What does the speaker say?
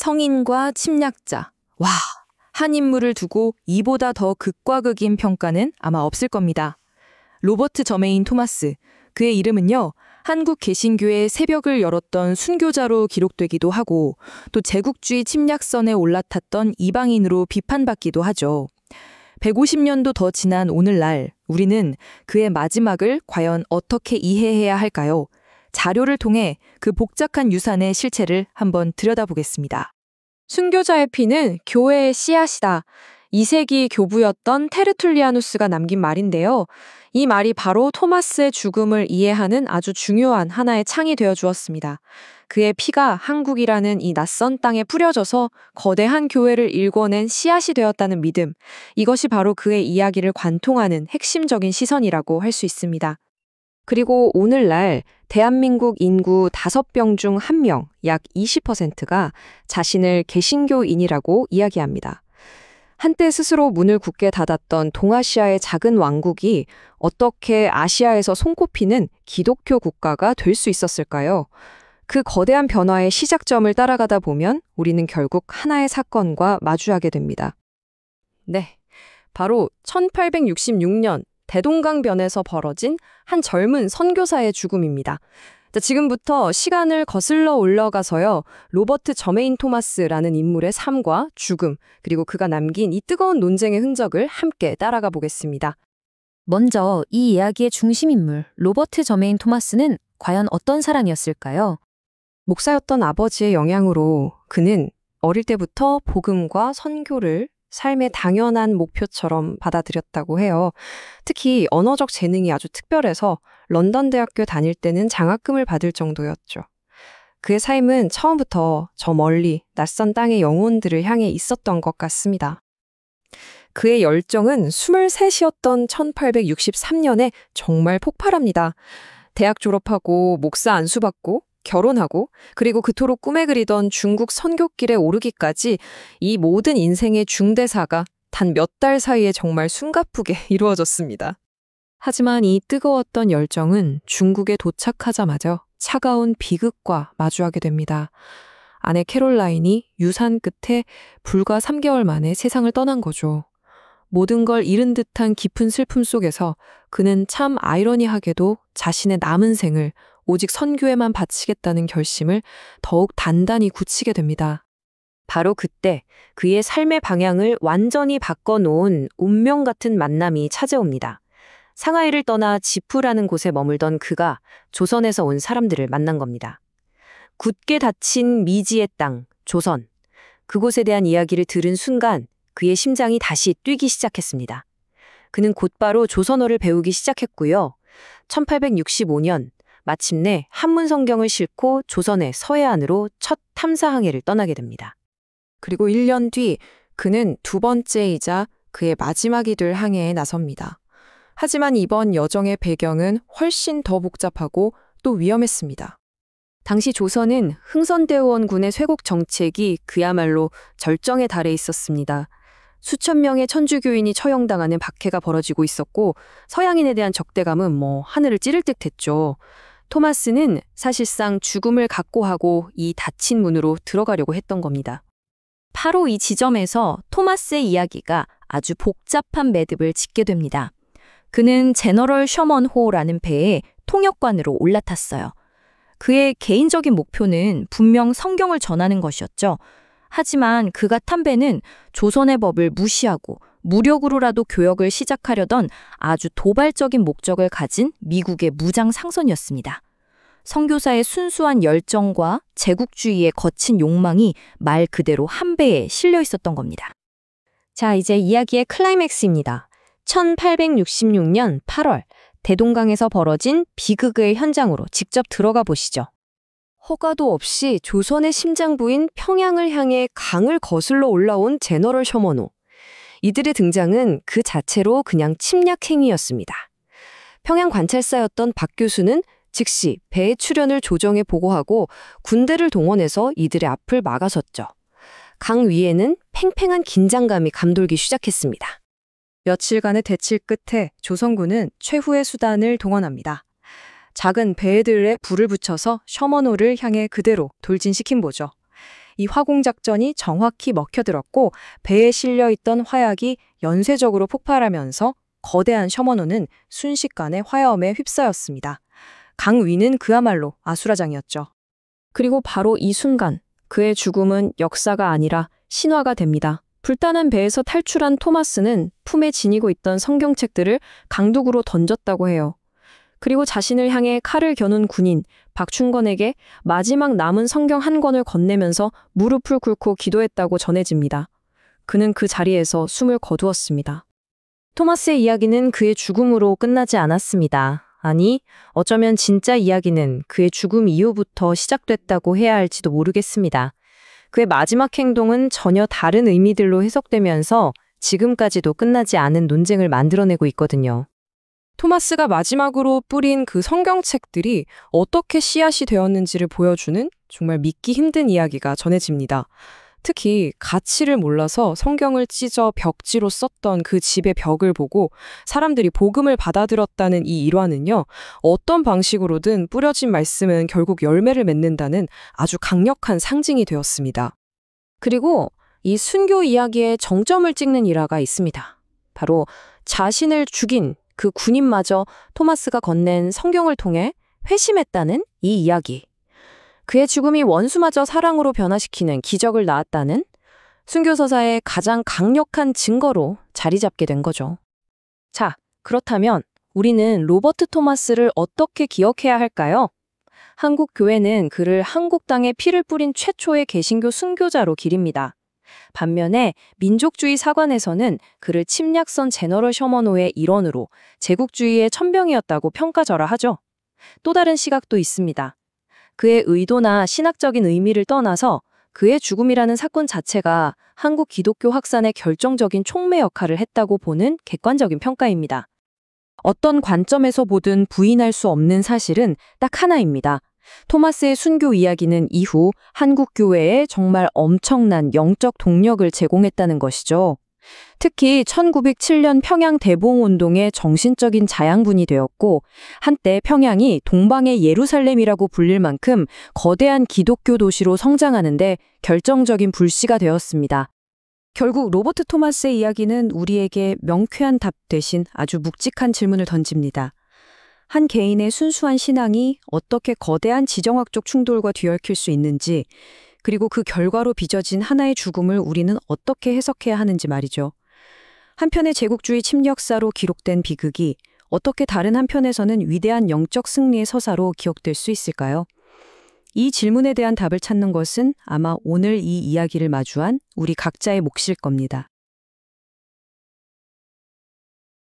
성인과 침략자. 와, 한 인물을 두고 이보다 더 극과 극인 평가는 아마 없을 겁니다. 로버트 저메인 토마스. 그의 이름은요, 한국 개신교의 새벽을 열었던 순교자로 기록되기도 하고 또 제국주의 침략선에 올라탔던 이방인으로 비판받기도 하죠. 150년도 더 지난 오늘날 우리는 그의 마지막을 과연 어떻게 이해해야 할까요? 자료를 통해 그 복잡한 유산의 실체를 한번 들여다보겠습니다. 순교자의 피는 교회의 씨앗이다. 2세기 교부였던 테르툴리아누스가 남긴 말인데요. 이 말이 바로 토마스의 죽음을 이해하는 아주 중요한 하나의 창이 되어 주었습니다. 그의 피가 한국이라는 이 낯선 땅에 뿌려져서 거대한 교회를 일궈낸 씨앗이 되었다는 믿음. 이것이 바로 그의 이야기를 관통하는 핵심적인 시선이라고 할 수 있습니다. 그리고 오늘날 대한민국 인구 5병 중 1명, 약 20%가 자신을 개신교인이라고 이야기합니다. 한때 스스로 문을 굳게 닫았던 동아시아의 작은 왕국이 어떻게 아시아에서 손꼽히는 기독교 국가가 될 수 있었을까요? 그 거대한 변화의 시작점을 따라가다 보면 우리는 결국 하나의 사건과 마주하게 됩니다. 네, 바로 1866년 대동강변에서 벌어진 한 젊은 선교사의 죽음입니다. 지금부터 시간을 거슬러 올라가서요, 로버트 저메인 토마스라는 인물의 삶과 죽음, 그리고 그가 남긴 이 뜨거운 논쟁의 흔적을 함께 따라가 보겠습니다. 먼저 이 이야기의 중심인물 로버트 저메인 토마스는 과연 어떤 사람이었을까요? 목사였던 아버지의 영향으로 그는 어릴 때부터 복음과 선교를 삶의 당연한 목표처럼 받아들였다고 해요. 특히 언어적 재능이 아주 특별해서 런던 대학교 다닐 때는 장학금을 받을 정도였죠. 그의 삶은 처음부터 저 멀리 낯선 땅의 영혼들을 향해 있었던 것 같습니다. 그의 열정은 23이었던 1863년에 정말 폭발합니다. 대학 졸업하고 목사 안수받고 결혼하고 그리고 그토록 꿈에 그리던 중국 선교길에 오르기까지 이 모든 인생의 중대사가 단 몇 달 사이에 정말 숨가쁘게 이루어졌습니다. 하지만 이 뜨거웠던 열정은 중국에 도착하자마자 차가운 비극과 마주하게 됩니다. 아내 캐롤라인이 유산 끝에 불과 3개월 만에 세상을 떠난 거죠. 모든 걸 잃은 듯한 깊은 슬픔 속에서 그는 참 아이러니하게도 자신의 남은 생을 오직 선교에만 바치겠다는 결심을 더욱 단단히 굳히게 됩니다. 바로 그때 그의 삶의 방향을 완전히 바꿔놓은 운명 같은 만남이 찾아옵니다. 상하이를 떠나 지푸라는 곳에 머물던 그가 조선에서 온 사람들을 만난 겁니다. 굳게 닫힌 미지의 땅, 조선. 그곳에 대한 이야기를 들은 순간 그의 심장이 다시 뛰기 시작했습니다. 그는 곧바로 조선어를 배우기 시작했고요. 1865년 마침내 한문 성경을 싣고 조선의 서해안으로 첫 탐사 항해를 떠나게 됩니다. 그리고 1년 뒤 그는 두 번째이자 그의 마지막이 될 항해에 나섭니다. 하지만 이번 여정의 배경은 훨씬 더 복잡하고 또 위험했습니다. 당시 조선은 흥선대원군의 쇄국 정책이 그야말로 절정에 달해 있었습니다. 수천 명의 천주교인이 처형당하는 박해가 벌어지고 있었고 서양인에 대한 적대감은 하늘을 찌를 듯했죠. 토마스는 사실상 죽음을 각고하고 이 닫힌 문으로 들어가려고 했던 겁니다. 바로 이 지점에서 토마스의 이야기가 아주 복잡한 매듭을 짓게 됩니다. 그는 제너럴 셔먼호라는 배에 통역관으로 올라탔어요. 그의 개인적인 목표는 분명 성경을 전하는 것이었죠. 하지만 그가 탄 배는 조선의 법을 무시하고 무력으로라도 교역을 시작하려던 아주 도발적인 목적을 가진 미국의 무장 상선이었습니다. 선교사의 순수한 열정과 제국주의의 거친 욕망이 말 그대로 한 배에 실려 있었던 겁니다. 자, 이제 이야기의 클라이맥스입니다. 1866년 8월 대동강에서 벌어진 비극의 현장으로 직접 들어가 보시죠. 허가도 없이 조선의 심장부인 평양을 향해 강을 거슬러 올라온 제너럴 셔먼호. 이들의 등장은 그 자체로 그냥 침략 행위였습니다. 평양 관찰사였던 박 교수는 즉시 배의 출현을 조정에 보고하고 군대를 동원해서 이들의 앞을 막아섰죠. 강 위에는 팽팽한 긴장감이 감돌기 시작했습니다. 며칠간의 대치 끝에 조선군은 최후의 수단을 동원합니다. 작은 배들에 불을 붙여서 셔먼호를 향해 그대로 돌진시킨 거죠. 이 화공작전이 정확히 먹혀들었고 배에 실려있던 화약이 연쇄적으로 폭발하면서 거대한 셔먼호는 순식간에 화염에 휩싸였습니다. 강 위는 그야말로 아수라장이었죠. 그리고 바로 이 순간 그의 죽음은 역사가 아니라 신화가 됩니다. 불타는 배에서 탈출한 토마스는 품에 지니고 있던 성경책들을 강둑으로 던졌다고 해요. 그리고 자신을 향해 칼을 겨눈 군인 박충건에게 마지막 남은 성경 한 권을 건네면서 무릎을 꿇고 기도했다고 전해집니다. 그는 그 자리에서 숨을 거두었습니다. 토마스의 이야기는 그의 죽음으로 끝나지 않았습니다. 아니, 어쩌면 진짜 이야기는 그의 죽음 이후부터 시작됐다고 해야 할지도 모르겠습니다. 그의 마지막 행동은 전혀 다른 의미들로 해석되면서 지금까지도 끝나지 않은 논쟁을 만들어내고 있거든요. 토마스가 마지막으로 뿌린 그 성경책들이 어떻게 씨앗이 되었는지를 보여주는 정말 믿기 힘든 이야기가 전해집니다. 특히 가치를 몰라서 성경을 찢어 벽지로 썼던 그 집의 벽을 보고 사람들이 복음을 받아들였다는 이 일화는요, 어떤 방식으로든 뿌려진 말씀은 결국 열매를 맺는다는 아주 강력한 상징이 되었습니다. 그리고 이 순교 이야기의 정점을 찍는 일화가 있습니다. 바로 자신을 죽인 그 군인마저 토마스가 건넨 성경을 통해 회심했다는 이 이야기. 그의 죽음이 원수마저 사랑으로 변화시키는 기적을 낳았다는 순교서사의 가장 강력한 증거로 자리 잡게 된 거죠. 자, 그렇다면 우리는 로버트 토마스를 어떻게 기억해야 할까요? 한국 교회는 그를 한국 땅에 피를 뿌린 최초의 개신교 순교자로 기립니다. 반면에 민족주의 사관에서는 그를 침략선 제너럴 셔먼호의 일원으로 제국주의의 천병이었다고 평가절하하죠. 또 다른 시각도 있습니다. 그의 의도나 신학적인 의미를 떠나서 그의 죽음이라는 사건 자체가 한국 기독교 확산에 결정적인 촉매 역할을 했다고 보는 객관적인 평가입니다. 어떤 관점에서 보든 부인할 수 없는 사실은 딱 하나입니다. 토마스의 순교 이야기는 이후 한국 교회에 정말 엄청난 영적 동력을 제공했다는 것이죠. 특히 1907년 평양 대봉운동의 정신적인 자양분이 되었고, 한때 평양이 동방의 예루살렘이라고 불릴 만큼 거대한 기독교 도시로 성장하는데 결정적인 불씨가 되었습니다. 결국 로버트 토마스의 이야기는 우리에게 명쾌한 답 대신 아주 묵직한 질문을 던집니다. 한 개인의 순수한 신앙이 어떻게 거대한 지정학적 충돌과 뒤얽힐 수 있는지, 그리고 그 결과로 빚어진 하나의 죽음을 우리는 어떻게 해석해야 하는지 말이죠. 한편의 제국주의 침략사로 기록된 비극이 어떻게 다른 한편에서는 위대한 영적 승리의 서사로 기억될 수 있을까요? 이 질문에 대한 답을 찾는 것은 아마 오늘 이 이야기를 마주한 우리 각자의 몫일 겁니다.